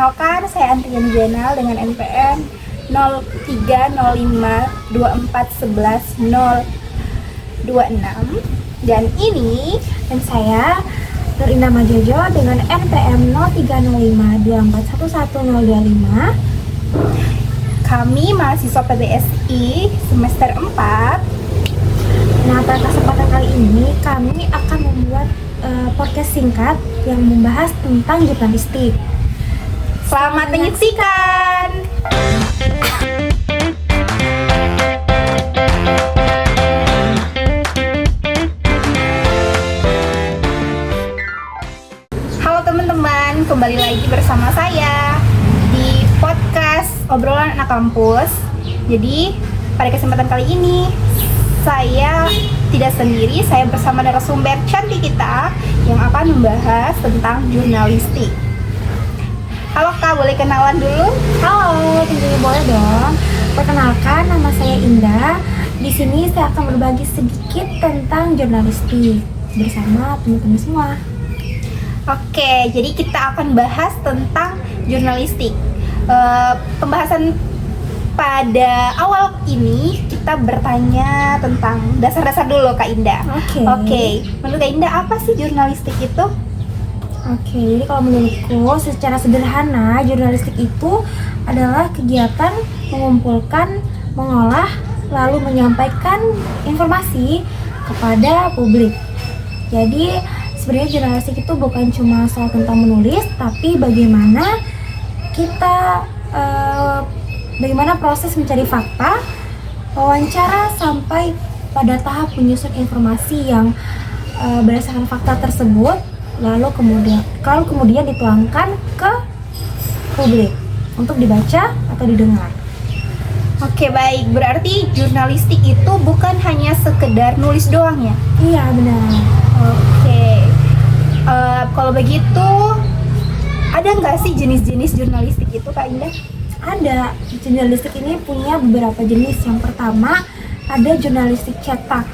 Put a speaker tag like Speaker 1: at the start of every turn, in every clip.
Speaker 1: Perkenalkan, saya Antrian Jenal dengan NPM 030524111026. Dan saya Nurinda Majojo dengan NPM 030524111025. Kami mahasiswa PBSI semester 4. Nah, pada kesempatan kali ini kami akan membuat podcast singkat yang membahas tentang jurnalistik. Selamat menyaksikan. Halo teman-teman, kembali lagi bersama saya di podcast Obrolan Anak Kampus. Jadi, pada kesempatan kali ini saya tidak sendiri, saya bersama narasumber cantik kita yang akan membahas tentang jurnalistik. Halo Kak, boleh kenalan dulu?
Speaker 2: Halo, tentunya boleh dong. Perkenalkan, nama saya Indah. Di sini saya akan berbagi sedikit tentang jurnalistik bersama teman-teman semua.
Speaker 1: Oke, jadi kita akan bahas tentang jurnalistik. Pembahasan pada awal ini kita bertanya tentang dasar-dasar dulu Kak Indah. Oke. Menurut Kak Indah, apa sih jurnalistik itu?
Speaker 2: Oke, jadi kalau menurutku secara sederhana, jurnalistik itu adalah kegiatan mengumpulkan, mengolah, lalu menyampaikan informasi kepada publik. Jadi sebenarnya jurnalistik itu bukan cuma soal tentang menulis, tapi bagaimana kita bagaimana proses mencari fakta, wawancara sampai pada tahap menyusun informasi yang berdasarkan fakta tersebut, lalu kemudian dituangkan ke publik untuk dibaca atau didengar.
Speaker 1: Oke, baik. Berarti jurnalistik itu bukan hanya sekedar nulis doang ya?
Speaker 2: Iya, benar.
Speaker 1: Oke. Kalau begitu, ada nggak sih jenis-jenis jurnalistik itu Kak Indah?
Speaker 2: Ada. Jurnalistik ini punya beberapa jenis. Yang pertama, ada jurnalistik cetak.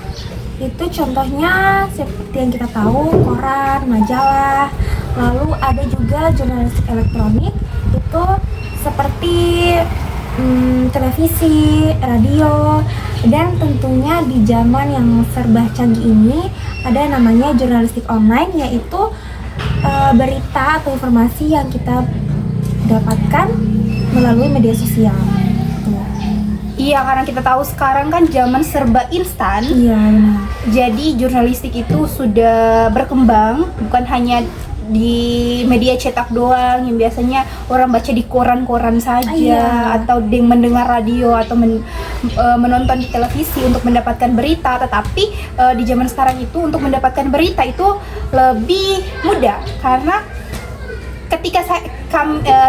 Speaker 2: Itu contohnya seperti yang kita tahu, koran, majalah. Lalu ada juga jurnalistik elektronik. Itu seperti televisi, radio. Dan tentunya di zaman yang serba canggih ini ada namanya jurnalistik online, yaitu berita atau informasi yang kita dapatkan melalui media sosial.
Speaker 1: Iya, karena kita tahu sekarang kan zaman serba instan.
Speaker 2: Iya, benar.
Speaker 1: Jadi jurnalistik itu sudah berkembang, bukan hanya di media cetak doang yang biasanya orang baca di koran-koran saja,
Speaker 2: iya,
Speaker 1: atau mendengar radio atau menonton di televisi untuk mendapatkan berita. Tetapi di zaman sekarang itu untuk mendapatkan berita itu lebih mudah, karena ketika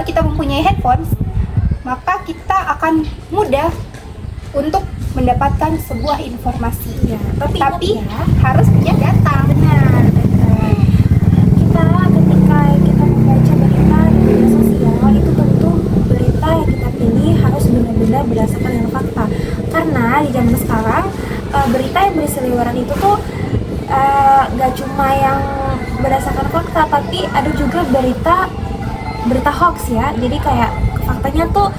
Speaker 1: kita mempunyai handphone, maka kita akan mudah untuk mendapatkan sebuah informasi.
Speaker 2: Ya, tapi
Speaker 1: ya, harus punya data.
Speaker 2: Benar. Kita ketika kita membaca berita di media sosial, itu tentu berita yang kita pilih harus benar-benar berdasarkan yang fakta. Karena di zaman sekarang berita yang berseliweran itu tuh gak cuma yang berdasarkan fakta, tapi ada juga berita hoax ya. Jadi kayak faktanya tuh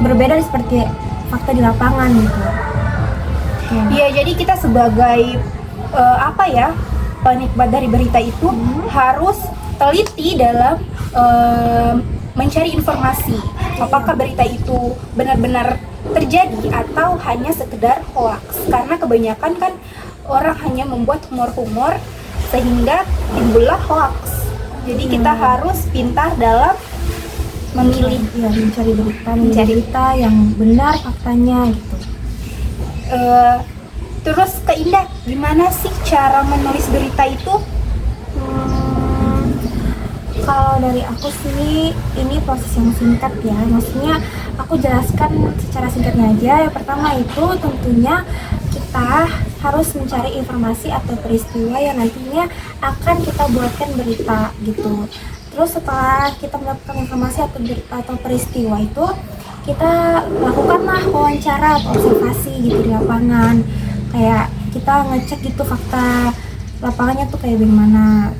Speaker 2: berbeda seperti fakta di lapangan gitu.
Speaker 1: Iya, jadi kita sebagai penikmat dari berita itu harus teliti dalam mencari informasi. Apakah berita itu benar-benar terjadi atau hanya sekedar hoax? Karena kebanyakan kan orang hanya membuat humor-humor sehingga timbullah hoax. Jadi kita harus pintar dalam memilih,
Speaker 2: mencari berita yang benar faktanya gitu.
Speaker 1: Terus Kak Indah, gimana sih cara menulis berita itu?
Speaker 2: Kalau dari aku sih ini proses yang singkat ya. Maksudnya aku jelaskan secara singkatnya aja. Yang pertama itu tentunya kita harus mencari informasi atau peristiwa yang nantinya akan kita buatkan berita gitu. Terus setelah kita mendapatkan informasi atau peristiwa itu, kita lakukanlah wawancara atau observasi gitu di lapangan. Kayak kita ngecek gitu fakta lapangannya tuh kayak bagaimana.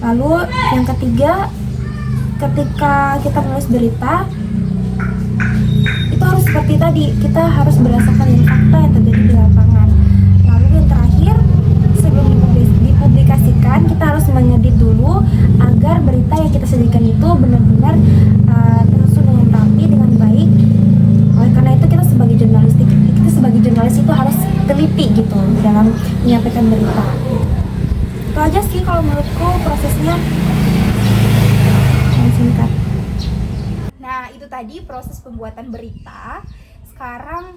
Speaker 2: Lalu yang ketiga, ketika kita menulis berita itu harus seperti tadi, kita harus berdasarkan dengan fakta yang terjadi di lapangan. Lalu yang terakhir, sebelum dipublikasikan kita harus mengedit dulu agar berita yang kita sajikan itu benar-benar tersusun dengan rapi, dengan baik. Oleh karena itu kita sebagai jurnalis itu harus teliti gitu dalam menyampaikan berita. Itu aja sih kalau menurutku prosesnya yang singkat.
Speaker 1: Nah, itu tadi proses pembuatan berita. Sekarang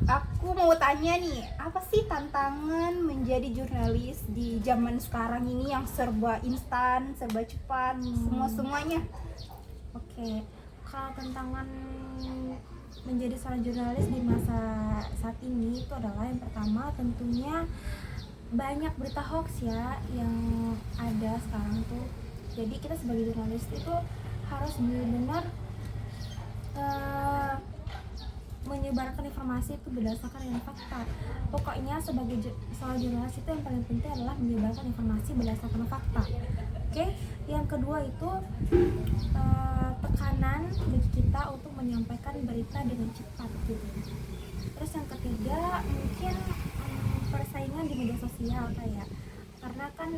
Speaker 1: aku mau tanya nih, apa sih tantangan menjadi jurnalis di zaman sekarang ini yang serba instan, serba cepat, semuanya?
Speaker 2: Oke, kalau tantangan menjadi seorang jurnalis di masa saat ini itu adalah yang pertama tentunya banyak berita hoax ya yang ada sekarang tuh. Jadi kita sebagai jurnalis itu harus benar-benar menyebarkan informasi itu berdasarkan dengan fakta. Pokoknya sebagai seorang jurnalis itu yang paling penting adalah menyebarkan informasi berdasarkan fakta. Oke, yang kedua itu tekanan bagi kita untuk menyampaikan berita dengan cepat gitu. Terus yang ketiga mungkin persaingan di media sosial kayak, karena kan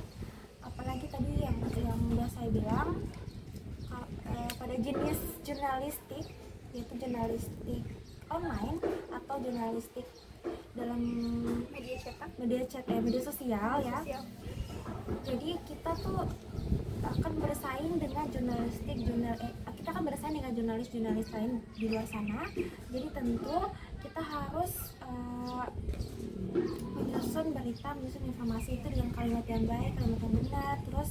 Speaker 2: apalagi tadi yang udah saya bilang pada jenis jurnalistik, yaitu jurnalistik online atau jurnalistik dalam media sosial ya. Jadi kita tuh akan bersaing dengan kita akan bersaing dengan jurnalis lain di luar sana. Jadi tentu kita harus menyusun informasi itu dengan kalimat yang baik, kalimat yang benar. Terus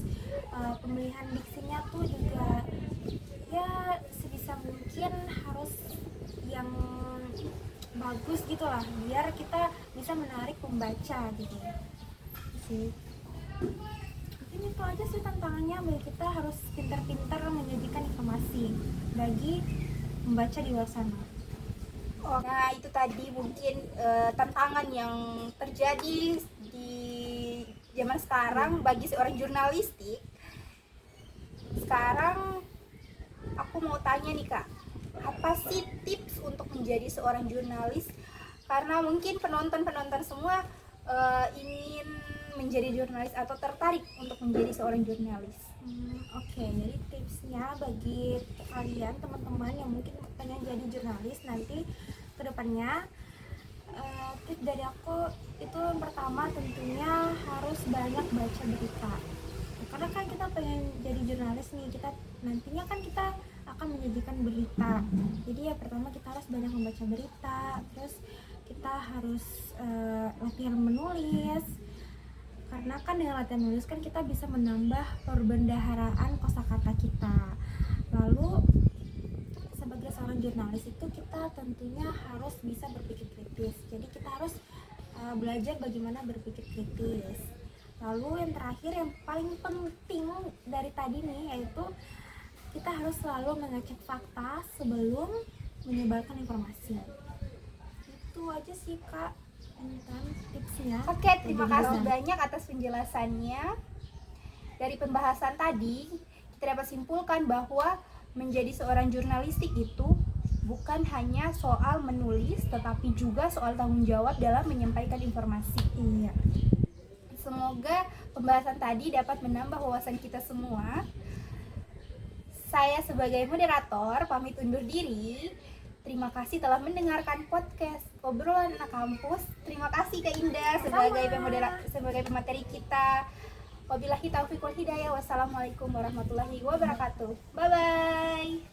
Speaker 2: pemilihan diksinya tuh juga ya sebisa mungkin harus yang bagus gitulah, biar kita bisa menarik pembaca gitu sih. Mungkin itu aja sih tantangannya, bagi kita harus pintar-pintar menyajikan informasi bagi pembaca di luar sana.
Speaker 1: Nah, itu tadi mungkin tantangan yang terjadi di zaman sekarang bagi seorang jurnalistik. Sekarang aku mau tanya nih Kak, apa sih tips untuk menjadi seorang jurnalis? Karena mungkin penonton semua ingin menjadi jurnalis atau tertarik untuk menjadi seorang jurnalis.
Speaker 2: Oke, jadi tipsnya bagi kalian teman-teman yang mungkin pengen jadi jurnalis nanti ke depannya, tips dari aku itu yang pertama tentunya harus banyak baca berita. Karena kan kita pengen jadi jurnalis nih, kita nantinya kan kita akan menyajikan berita. Jadi ya pertama kita harus banyak membaca berita, terus kita harus latihan menulis. Karena kan dengan latihan menulis kan kita bisa menambah perbendaharaan kosakata kita. Lalu sebagai seorang jurnalis itu kita tentunya harus bisa berpikir kritis. Jadi kita harus belajar bagaimana berpikir kritis. Lalu yang terakhir yang paling penting dari tadi nih, yaitu kita harus selalu mengecek fakta sebelum menyebarkan informasi. Itu aja sih Kak, tipsnya.
Speaker 1: Oke, terima kasih banyak atas penjelasannya. Dari pembahasan tadi, kita dapat simpulkan bahwa menjadi seorang jurnalistik itu bukan hanya soal menulis, tetapi juga soal tanggung jawab dalam menyampaikan informasi.
Speaker 2: Iya.
Speaker 1: Semoga pembahasan tadi dapat menambah wawasan kita semua. Saya sebagai moderator pamit undur diri. Terima kasih telah mendengarkan podcast Obrolan Anak Kampus. Terima kasih Kak Indah sebagai pemateri kita. Wabillahi taufiq wal hidayah. Wassalamualaikum warahmatullahi wabarakatuh. Bye bye.